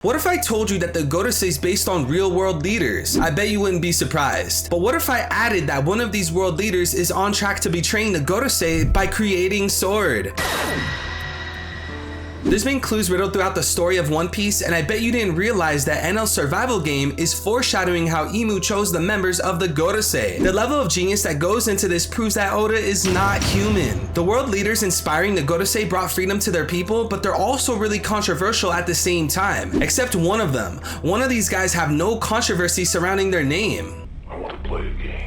What if I told you that the Gorosei is based on real world leaders? I bet you wouldn't be surprised. But what if I added that one of these world leaders is on track to betraying the Gorosei by creating Sword? There's been clues riddled throughout the story of One Piece, and I bet you didn't realize that NL's survival game is foreshadowing how Imu chose the members of the Gorosei. The level of genius that goes into this proves that Oda is not human. The world leaders inspiring the Gorosei brought freedom to their people, but they're also really controversial at the same time. Except one of them. One of these guys have no controversy surrounding their name. I want to play a game.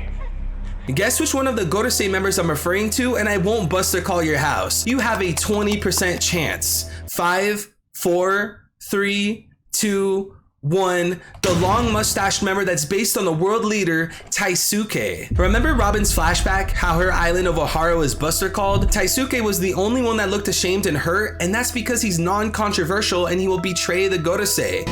Guess which one of the Gorosei members I'm referring to, and I won't buster call your house. You have a 20% chance. 5, 4, 3, 2, 1. The long mustached member that's based on the world leader, Taisuke. Remember Robin's flashback, how her island of Ohara is buster called? Taisuke was the only one that looked ashamed and hurt, and that's because he's non-controversial and he will betray the Gorosei.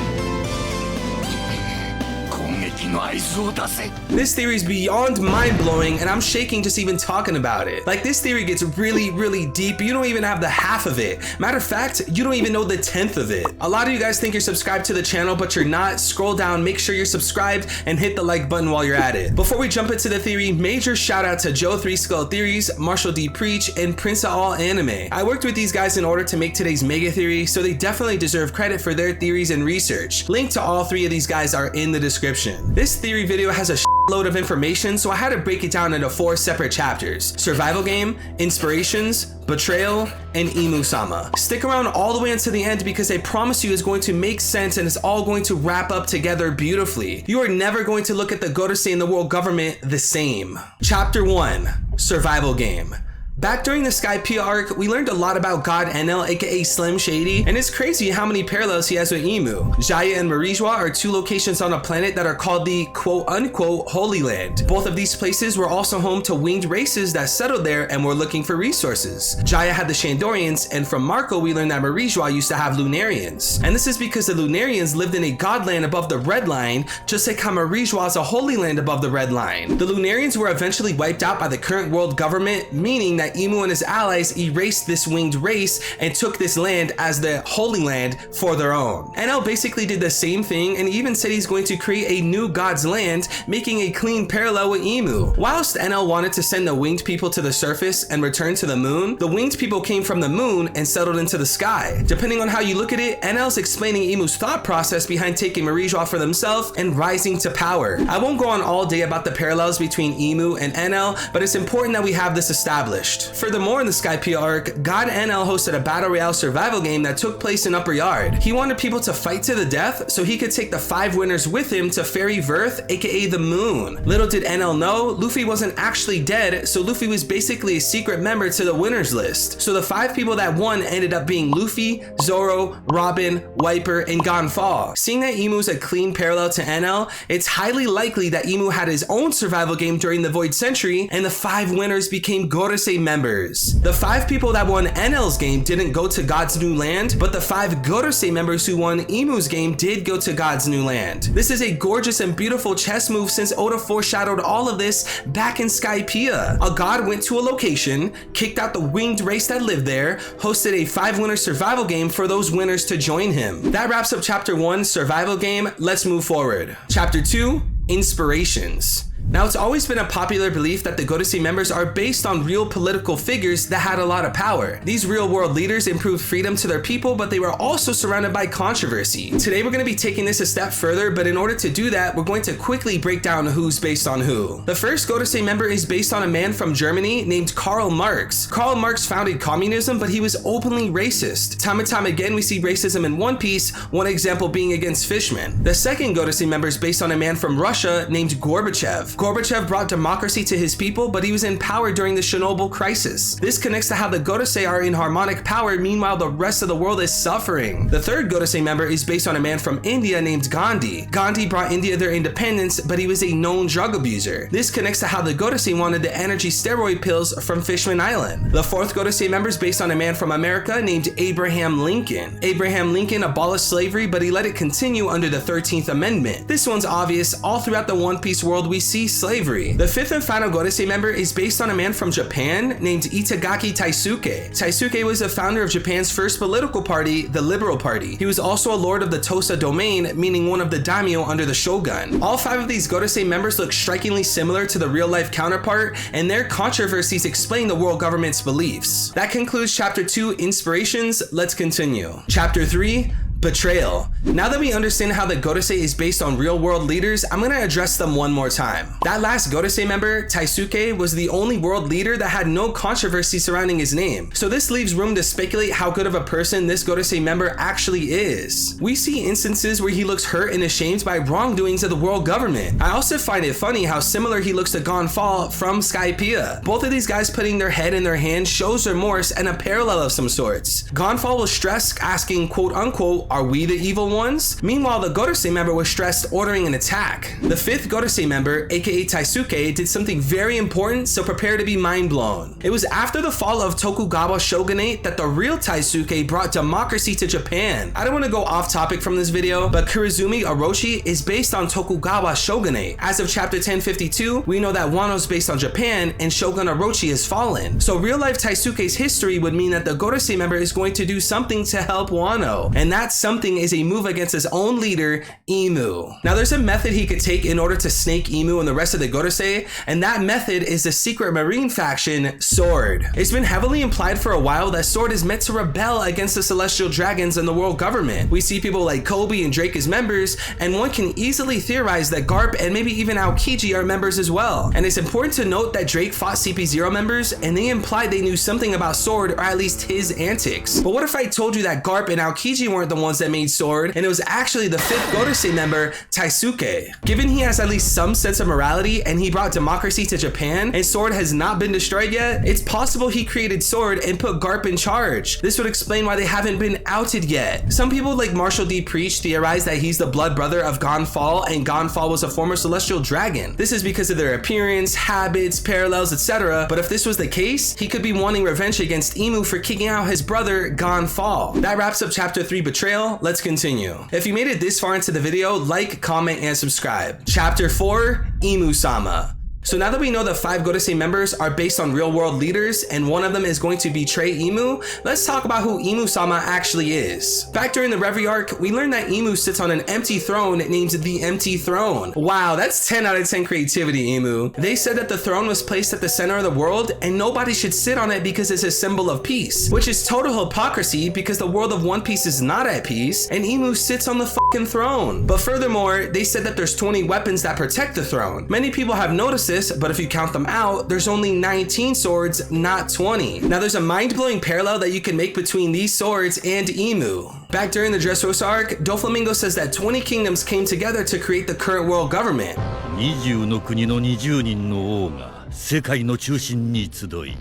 This theory is beyond mind-blowing, and I'm shaking just even talking about it. Like, this theory gets really deep. You don't even have the half of it. Matter of fact, you don't even know the 10th of it. A lot of you guys think you're subscribed to the channel, but you're not. Scroll down, make sure you're subscribed, and hit the like button while you're at it. Before we jump into the theory, major shout out to Joe 3 Skull Theories, Marshall D Preach, and Prince of All Anime. I worked with these guys in order to make today's mega theory, so they definitely deserve credit for their theories and research. Link to all 3 of these guys are in the description. This theory video has a load of information, so I had to break it down into 4 separate chapters: survival game, inspirations, betrayal, and Imu-sama. Stick around all the way until the end because I promise you it's going to make sense and it's all going to wrap up together beautifully. You are never going to look at the Gorosei and the world government the same. Chapter 1, survival game. Back during the Skypiea arc, we learned a lot about God Enel, aka Slim Shady, and it's crazy how many parallels he has with Imu. Jaya and Marijua are 2 locations on a planet that are called the quote-unquote Holy Land. Both of these places were also home to winged races that settled there and were looking for resources. Jaya had the Shandorians, and from Marco we learned that Marijua used to have Lunarians. And this is because the Lunarians lived in a godland above the Red Line, just like how Marijua is a Holy Land above the Red Line. The Lunarians were eventually wiped out by the current world government, meaning that Imu and his allies erased this winged race and took this land as the Holy Land for their own. Enel basically did the same thing and even said he's going to create a new God's land, making a clean parallel with Imu. Whilst Enel wanted to send the winged people to the surface and return to the moon, the winged people came from the moon and settled into the sky. Depending on how you look at it, Enel's explaining Imu's thought process behind taking Marijua for themselves and rising to power. I won't go on all day about the parallels between Imu and Enel, but it's important that we have this established. Furthermore, in the Skypiea arc, God Enel hosted a battle royale survival game that took place in Upper Yard. He wanted people to fight to the death so he could take the 5 winners with him to Fairy Verth, aka the moon. Little did Enel know, Luffy wasn't actually dead, so Luffy was basically a secret member to the winners list. So the 5 people that won ended up being Luffy, Zoro, Robin, Wiper, and Gonfall. Seeing that Imu's a clean parallel to Enel, it's highly likely that Imu had his own survival game during the Void Century, and the 5 winners became Gorosei members. The 5 people that won Enel's game didn't go to God's new land, but the 5 Gorosei members who won Imu's game did go to God's new land. This is a gorgeous and beautiful chess move since Oda foreshadowed all of this back in Skypiea. A god went to a location, kicked out the winged race that lived there, hosted a 5-winner survival game for those winners to join him. That wraps up chapter 1, survival game. Let's move forward. Chapter 2, inspirations. Now, it's always been a popular belief that the Gorosei members are based on real political figures that had a lot of power. These real-world leaders improved freedom to their people, but they were also surrounded by controversy. Today, we're going to be taking this a step further, but in order to do that, we're going to quickly break down who's based on who. The first Gorosei member is based on a man from Germany named Karl Marx. Karl Marx founded communism, but he was openly racist. Time and time again, we see racism in One Piece, one example being against fishmen. The second Gorosei member is based on a man from Russia named Gorbachev. Gorbachev brought democracy to his people, but he was in power during the Chernobyl crisis. This connects to how the Gorosei are in harmonic power, meanwhile the rest of the world is suffering. The third Gorosei member is based on a man from India named Gandhi. Gandhi brought India their independence, but he was a known drug abuser. This connects to how the Gorosei wanted the energy steroid pills from Fishman Island. The fourth Gorosei member is based on a man from America named Abraham Lincoln. Abraham Lincoln abolished slavery, but he let it continue under the 13th Amendment. This one's obvious. All throughout the One Piece world, we see Japanese slavery. The fifth and final Gorosei member is based on a man from Japan named Itagaki Taisuke. Taisuke was the founder of Japan's first political party, the Liberal Party. He was also a lord of the Tosa domain, meaning one of the daimyo under the shogun. All 5 of these Gorosei members look strikingly similar to the real-life counterpart, and their controversies explain the world government's beliefs. That concludes Chapter 2, Inspirations. Let's continue. Chapter 3, Betrayal. Now that we understand how the Gorosei is based on real-world leaders, I'm gonna address them one more time. That last Gorosei member, Taisuke, was the only world leader that had no controversy surrounding his name. So this leaves room to speculate how good of a person this Gorosei member actually is. We see instances where he looks hurt and ashamed by wrongdoings of the world government. I also find it funny how similar he looks to Gonfall from Skypiea. Both of these guys putting their head in their hand shows remorse and a parallel of some sorts. Gonfall was stressed, asking quote unquote, "Are we the evil ones?" Meanwhile, the Gorosei member was stressed, ordering an attack. The 5th Gorosei member, aka Taisuke, did something very important, so prepare to be mind blown. It was after the fall of Tokugawa shogunate that the real Taisuke brought democracy to Japan. I don't want to go off topic from this video, but Kurozumi Orochi is based on Tokugawa shogunate. As of chapter 1052, we know that Wano is based on Japan and Shogun Orochi has fallen. So real life Taisuke's history would mean that the Gorosei member is going to do something to help Wano, and that's something is a move against his own leader, Imu. Now there's a method he could take in order to snake Imu and the rest of the Gorosei, and that method is the secret marine faction, Sword. It's been heavily implied for a while that Sword is meant to rebel against the celestial dragons and the world government. We see people like Kobe and Drake as members, and one can easily theorize that Garp and maybe even Aokiji are members as well. And it's important to note that Drake fought CP0 members, and they implied they knew something about Sword, or at least his antics. But what if I told you that Garp and Aokiji weren't the ones that made Sword, and it was actually the 5th Gorosei member, Taisuke? Given he has at least some sense of morality and he brought democracy to Japan, and Sword has not been destroyed yet, it's possible he created Sword and put Garp in charge. This would explain why they haven't been outed yet. Some people like Marshall D. Preach theorize that he's the blood brother of Gonfall, and Gonfall was a former celestial dragon. This is because of their appearance, habits, parallels, etc. But if this was the case, he could be wanting revenge against Imu for kicking out his brother, Gonfall. That wraps up chapter 3, Betrayal. Let's continue. If you made it this far into the video, like, comment, and subscribe. Chapter 4, Imu-sama. So now that we know the 5 Gorosei members are based on real world leaders and one of them is going to betray Imu, let's talk about who Imu-sama actually is. Back during the Reverie arc, we learned that Imu sits on an empty throne named the Empty Throne. Wow, that's 10 out of 10 creativity, Imu. They said that the throne was placed at the center of the world and nobody should sit on it because it's a symbol of peace, which is total hypocrisy because the world of One Piece is not at peace and Imu sits on the fucking throne. But furthermore, they said that there's 20 weapons that protect the throne. Many people have noticed this, but if you count them out, there's only 19 swords, not 20. Now there's a mind-blowing parallel that you can make between these swords and Imu. Back during the Dressrosa arc, Doflamingo says that 20 kingdoms came together to create the current world government. 20の国の20人の王が世界の中心に集い、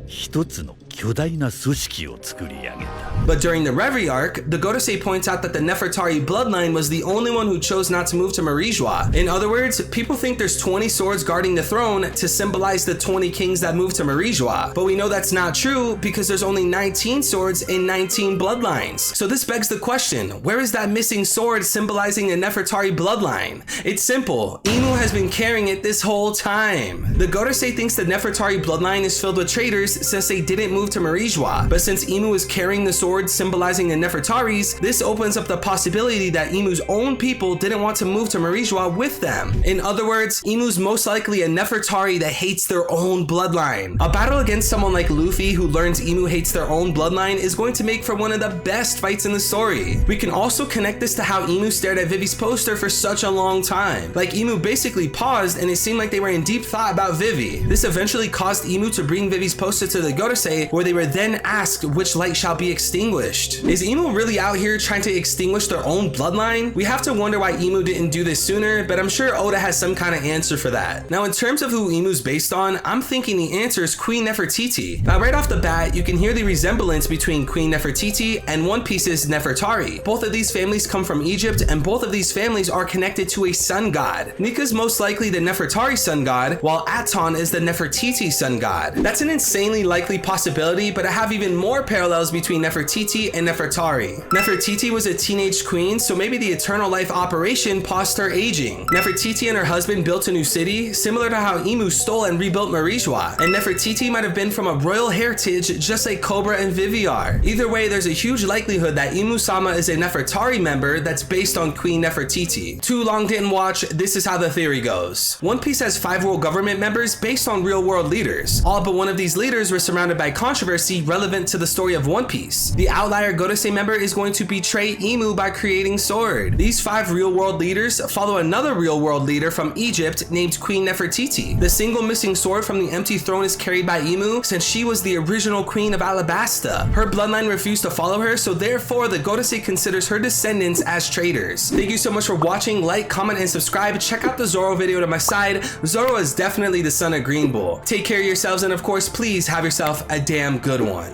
一つの巨大な組織を作り上げた。 But during the Reverie arc, the Gorosei points out that the Nefertari bloodline was the only one who chose not to move to Marijua. In other words, people think there's 20 swords guarding the throne to symbolize the 20 kings that moved to Marijua. But we know that's not true because there's only 19 swords and 19 bloodlines. So this begs the question, where is that missing sword symbolizing the Nefertari bloodline? It's simple, Imu has been carrying it this whole time. The Gorosei thinks the Nefertari bloodline is filled with traitors since they didn't move to Marijua. But since Imu is carrying the sword symbolizing the Nefertaris, this opens up the possibility that Imu's own people didn't want to move to Marijua with them. In other words, Imu's most likely a Nefertari that hates their own bloodline. A battle against someone like Luffy who learns Imu hates their own bloodline is going to make for one of the best fights in the story. We can also connect this to how Imu stared at Vivi's poster for such a long time. Like Imu basically paused and it seemed like they were in deep thought about Vivi. This eventually caused Imu to bring Vivi's poster to the Gorosei, where they were then asked which light shall be extinguished. Is Imu really out here trying to extinguish their own bloodline? We have to wonder why Imu didn't do this sooner, but I'm sure Oda has some kind of answer for that. Now in terms of who Imu's based on, I'm thinking the answer is Queen Nefertiti. Now right off the bat, you can hear the resemblance between Queen Nefertiti and One Piece's Nefertari. Both of these families come from Egypt and both of these families are connected to a sun god. Nika's most likely the Nefertari sun god, while Aton is the Nefertiti sun god. That's an insanely likely possibility ability, but I have even more parallels between Nefertiti and Nefertari. Nefertiti was a teenage queen, so maybe the Eternal Life operation paused her aging. Nefertiti and her husband built a new city, similar to how Imu stole and rebuilt Marijwa, and Nefertiti might have been from a royal heritage just like Cobra and Viviar. Either way, there's a huge likelihood that Imu-sama is a Nefertari member that's based on Queen Nefertiti. Too long didn't watch, this is how the theory goes. One Piece has 5 world government members based on real world leaders. All but one of these leaders were surrounded by controversy relevant to the story of One Piece. The outlier Gorosei member is going to betray Imu by creating Sword. These 5 real world leaders follow another real world leader from Egypt named Queen Nefertiti. The single missing sword from the empty throne is carried by Imu since she was the original queen of Alabasta. Her bloodline refused to follow her, so therefore the Gorosei considers her descendants as traitors. Thank you so much for watching. Like, comment, and subscribe. Check out the Zoro video to my side. Zoro is definitely the son of Green Bull. Take care of yourselves, and of course, please have yourself a damn good one.